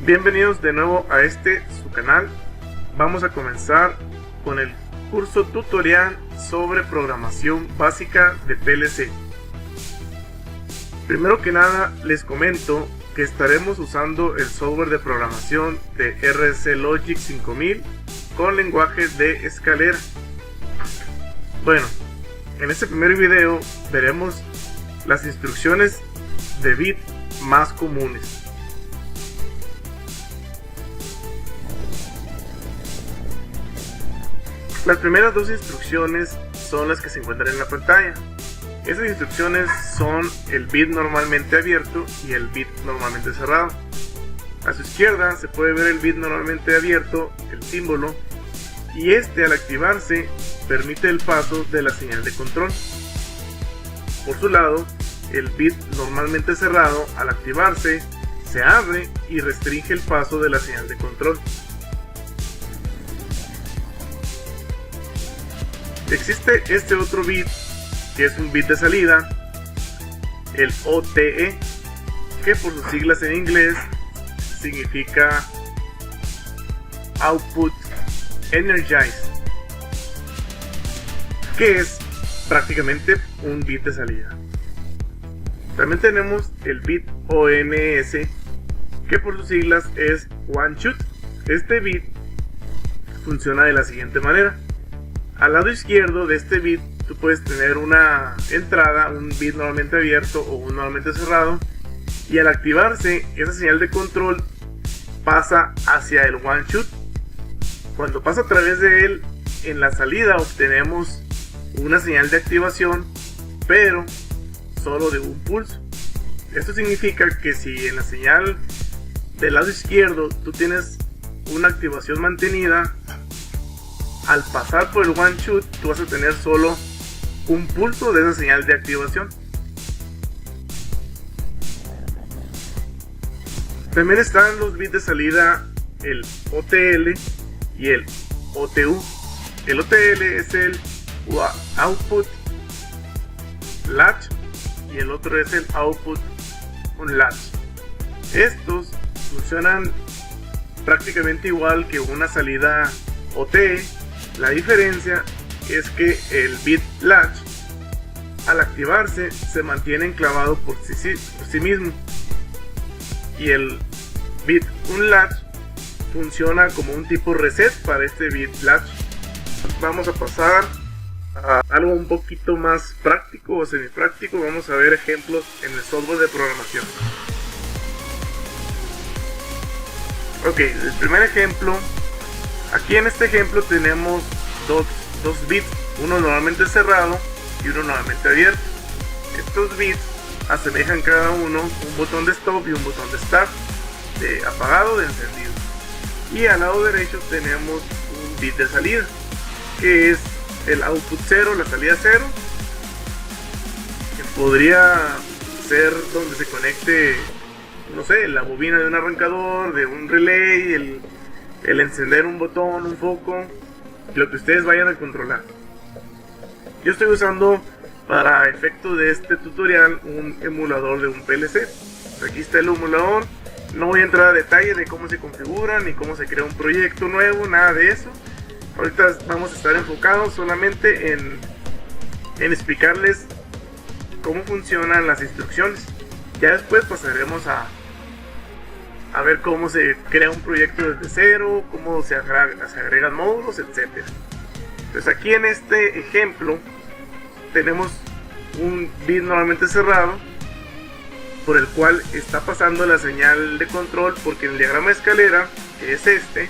Bienvenidos de nuevo a su canal. Vamos a comenzar con el curso tutorial sobre programación básica de PLC. Primero que nada les comento que estaremos usando el software de programación de RC Logic 5000 con lenguaje de escalera. Bueno, en este primer video veremos las instrucciones de bit más comunes. Las primeras dos instrucciones son las que se encuentran en la pantalla. Esas instrucciones son el bit normalmente abierto y el bit normalmente cerrado. A su izquierda se puede ver el bit normalmente abierto, el símbolo, y este al activarse permite el paso de la señal de control. Por su lado, el bit normalmente cerrado al activarse se abre y restringe el paso de la señal de control. Existe este otro bit que es un bit de salida, el OTE, que por sus siglas en inglés significa Output Energize, que es prácticamente un bit de salida. También tenemos el bit ONS, que por sus siglas es One Shoot. Este bit funciona de la siguiente manera. Al lado izquierdo de este bit tú puedes tener una entrada, un bit normalmente abierto o un normalmente cerrado, y al activarse esa señal de control pasa hacia el one shoot. Cuando pasa a través de él, en la salida obtenemos una señal de activación, pero solo de un pulso. Esto significa que si en la señal del lado izquierdo tú tienes una activación mantenida, al pasar por el one shoot tú vas a tener solo un pulso de esa señal de activación. También están los bits de salida, el OTL y el OTU. El OTL es el Output Latch y el otro es el Output Unlatch. Estos funcionan prácticamente igual que una salida OTE. La diferencia es que el bit latch al activarse se mantiene enclavado por sí mismo, y el bit unlatch funciona como un tipo reset para este bit latch. Vamos a pasar a algo un poquito más práctico o semipráctico. Vamos a ver ejemplos en el software de programación. Ok, el primer ejemplo. Aquí en este ejemplo tenemos dos bits, uno normalmente cerrado y uno normalmente abierto. Estos bits asemejan cada uno un botón de stop y un botón de start, de apagado, de encendido. Y al lado derecho tenemos un bit de salida, que es el output 0, la salida 0, que podría ser donde se conecte, no sé, la bobina de un arrancador, de un relay, el encender un botón, un foco, lo que ustedes vayan a controlar. Yo estoy usando para efecto de este tutorial un emulador de un PLC. Aquí está el emulador. No voy a entrar a detalle de cómo se configura ni cómo se crea un proyecto nuevo, nada de eso. Ahorita vamos a estar enfocados solamente en explicarles cómo funcionan las instrucciones. Ya después pasaremos a ver cómo se crea un proyecto desde cero, cómo se agregan módulos, etc. Entonces aquí en este ejemplo tenemos un bit normalmente cerrado por el cual está pasando la señal de control, porque en el diagrama de escalera, que es este,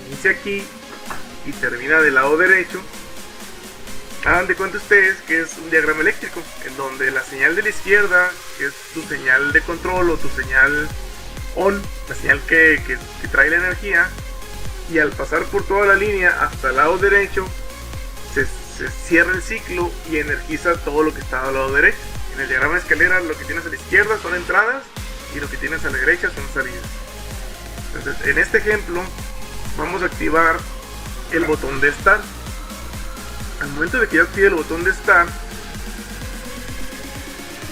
inicia aquí y termina del lado derecho. Hagan de cuenta ustedes que es un diagrama eléctrico en donde la señal de la izquierda, que es tu señal de control o tu señal on, la señal que trae la energía, y al pasar por toda la línea hasta el lado derecho se cierra el ciclo y energiza todo lo que está al lado derecho. En el diagrama de escalera lo que tienes a la izquierda son entradas y lo que tienes a la derecha son salidas. Entonces en este ejemplo vamos a activar el botón de start. Al momento de que yo active el botón de start,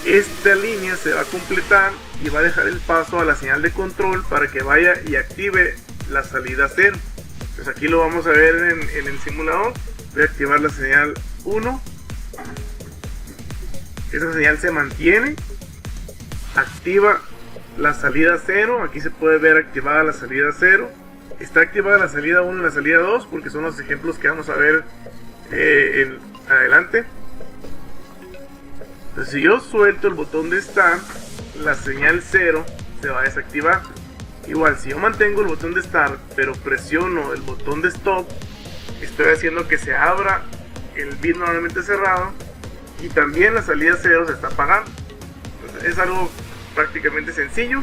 esta línea se va a completar y va a dejar el paso a la señal de control para que vaya y active la salida 0. Pues aquí lo vamos a ver en el simulador. Voy a activar la señal 1. Esa señal se mantiene. Activa la salida 0. Aquí se puede ver activada la salida 0. Está activada la salida 1 y la salida 2 porque son los ejemplos que vamos a ver en adelante. Entonces, si yo suelto el botón de Start, la señal 0 se va a desactivar. Igual, si yo mantengo el botón de Start pero presiono el botón de Stop, estoy haciendo que se abra el bit normalmente cerrado y también la salida 0 se está apagando. Entonces, es algo prácticamente sencillo.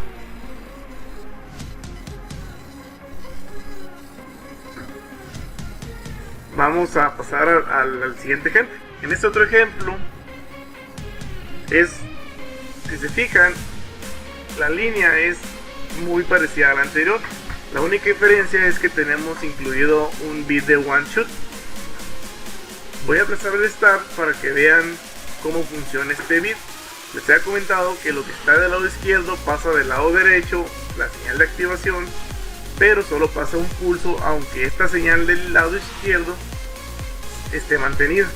Vamos a pasar al siguiente ejemplo. En este otro ejemplo si se fijan, la línea es muy parecida a la anterior. La única diferencia es que tenemos incluido un bit de one shot. Voy a prestar el Start para que vean cómo funciona este bit. Les he comentado que lo que está del lado izquierdo pasa del lado derecho, la señal de activación, pero solo pasa un pulso, aunque esta señal del lado izquierdo esté mantenida.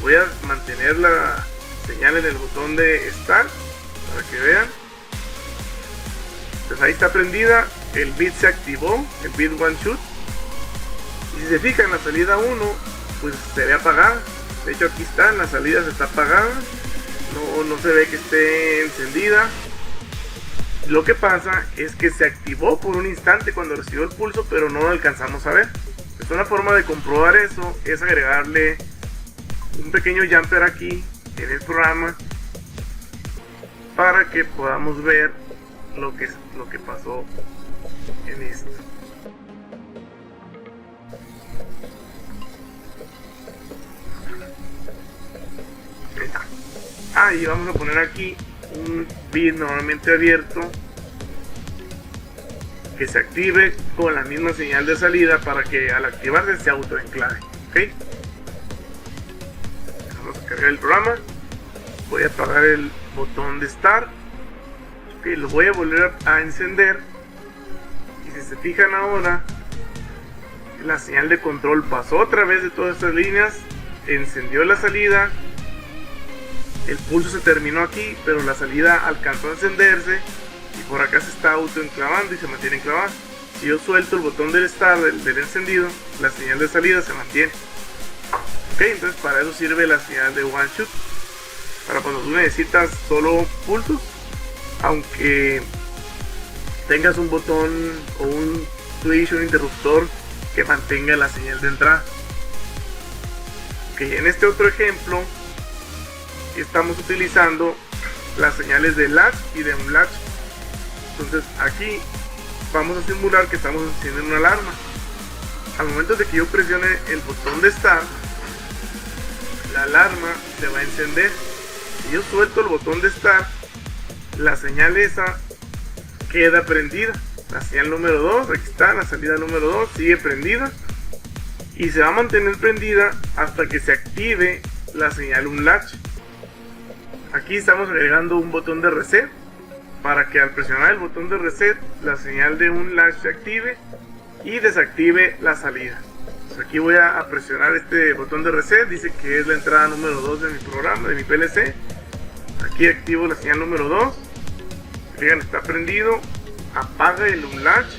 Voy a mantener la señal en el botón de Start para que vean. Pues ahí está prendida, el bit se activó, el bit one shot. Y si se fijan, la salida 1 pues se ve apagada. De hecho, aquí está, la salida se está apagada, no se ve que esté encendida. Lo que pasa es que se activó por un instante cuando recibió el pulso, pero no lo alcanzamos a ver. Pues una forma de comprobar eso es agregarle un pequeño jumper aquí en el programa para que podamos ver lo que pasó en esto. Y vamos a poner aquí un bit normalmente abierto que se active con la misma señal de salida para que al activarse se autoenclave. ¿Okay? Vamos a cargar el programa. Voy a apagar el botón de Start. Okay, lo voy a volver a encender. Y si se fijan ahora, la señal de control pasó a través de todas estas líneas, encendió la salida. El pulso se terminó aquí, pero la salida alcanzó a encenderse y por acá se está autoenclavando y se mantiene enclavada. Si yo suelto el botón del Start del encendido, la señal de salida se mantiene. Ok, entonces para eso sirve la señal de one shot, para cuando tú necesitas solo pulsos, aunque tengas un botón o un switch o un interruptor que mantenga la señal de entrada. Ok, en este otro ejemplo estamos utilizando las señales de latch y de unlatch. Entonces aquí vamos a simular que estamos encendiendo una alarma. Al momento de que yo presione el botón de Start, la alarma se va a encender. Si yo suelto el botón de Start, la señal esa queda prendida. La señal número 2, aquí está, la salida número 2 sigue prendida y se va a mantener prendida hasta que se active la señal unlatch. Aquí estamos agregando un botón de reset para que al presionar el botón de reset la señal de un latch se active y desactive la salida. Pues aquí voy a presionar este botón de reset, dice que es la entrada número 2 de mi programa, de mi PLC. Aquí activo la señal número 2, fíjense, está prendido, apaga el unlatch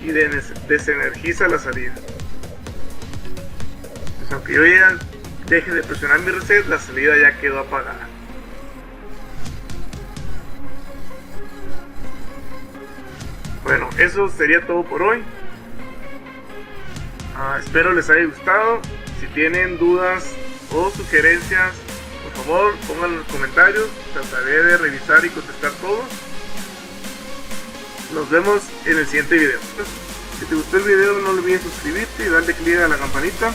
y desenergiza la salida. Pues aunque yo ya deje de presionar mi reset, la salida ya quedó apagada. Bueno, eso sería todo por hoy. Espero les haya gustado. Si tienen dudas o sugerencias, por favor pónganlo en los comentarios. Trataré de revisar y contestar todo. Nos vemos en el siguiente video. Si te gustó el video, no olvides suscribirte y darle clic a la campanita.